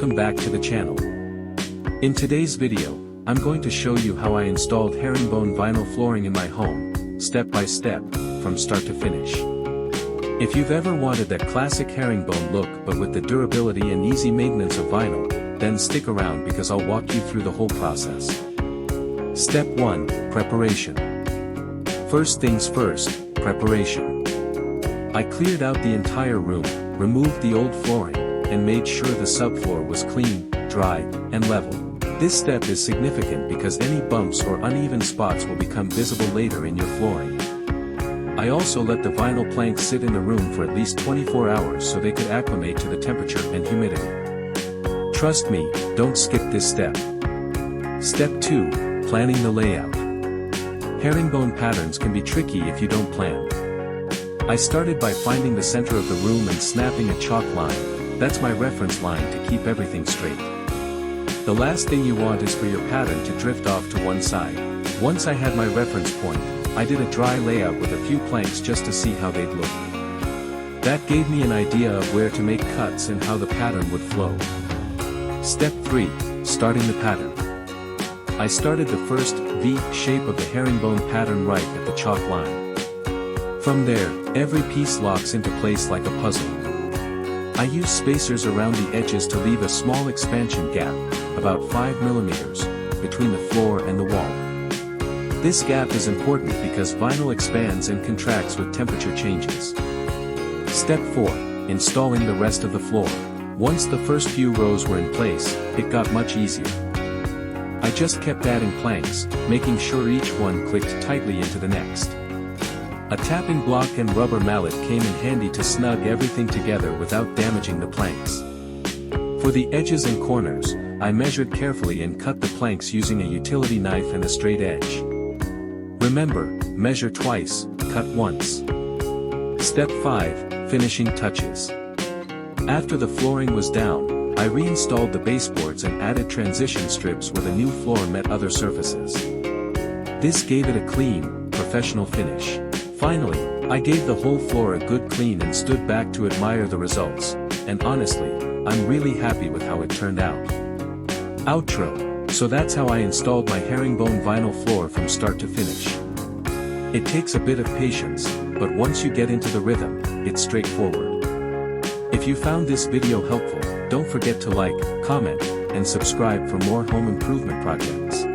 welcome back to the channel. In today's video, I'm going to show you how I installed herringbone vinyl flooring in my home, step by step, from start to finish. If you've ever wanted that classic herringbone look but with the durability and easy maintenance of vinyl, then stick around because I'll walk you through the whole process. Step 1, Preparation. First things first, preparation. I cleared out the entire room, removed the old flooring, and made sure the subfloor was clean, dry, and level. This step is significant because any bumps or uneven spots will become visible later in your flooring. I also let the vinyl planks sit in the room for at least 24 hours so they could acclimate to the temperature and humidity. Trust me, don't skip this step. Step 2, Planning the layout. Herringbone patterns can be tricky if you don't plan. I started by finding the center of the room and snapping a chalk line. That's my reference line to keep everything straight. The last thing you want is for your pattern to drift off to one side. Once I had my reference point, I did a dry layout with a few planks just to see how they'd look. That gave me an idea of where to make cuts and how the pattern would flow. Step 3, Starting the pattern. I started the first V shape of the herringbone pattern right at the chalk line. From there, every piece locks into place like a puzzle. I use spacers around the edges to leave a small expansion gap, about 5 mm, between the floor and the wall. This gap is important because vinyl expands and contracts with temperature changes. Step 4, Installing the rest of the floor. Once the first few rows were in place, it got much easier. I just kept adding planks, making sure each one clicked tightly into the next. A tapping block and rubber mallet came in handy to snug everything together without damaging the planks. For the edges and corners, I measured carefully and cut the planks using a utility knife and a straight edge. Remember, measure twice, cut once. Step 5, Finishing touches. After the flooring was down, I reinstalled the baseboards and added transition strips where the new floor met other surfaces. This gave it a clean, professional finish. Finally, I gave the whole floor a good clean and stood back to admire the results, and honestly, I'm really happy with how it turned out. Outro. So that's how I installed my herringbone vinyl floor from start to finish. It takes a bit of patience, but once you get into the rhythm, it's straightforward. If you found this video helpful, don't forget to like, comment, and subscribe for more home improvement projects.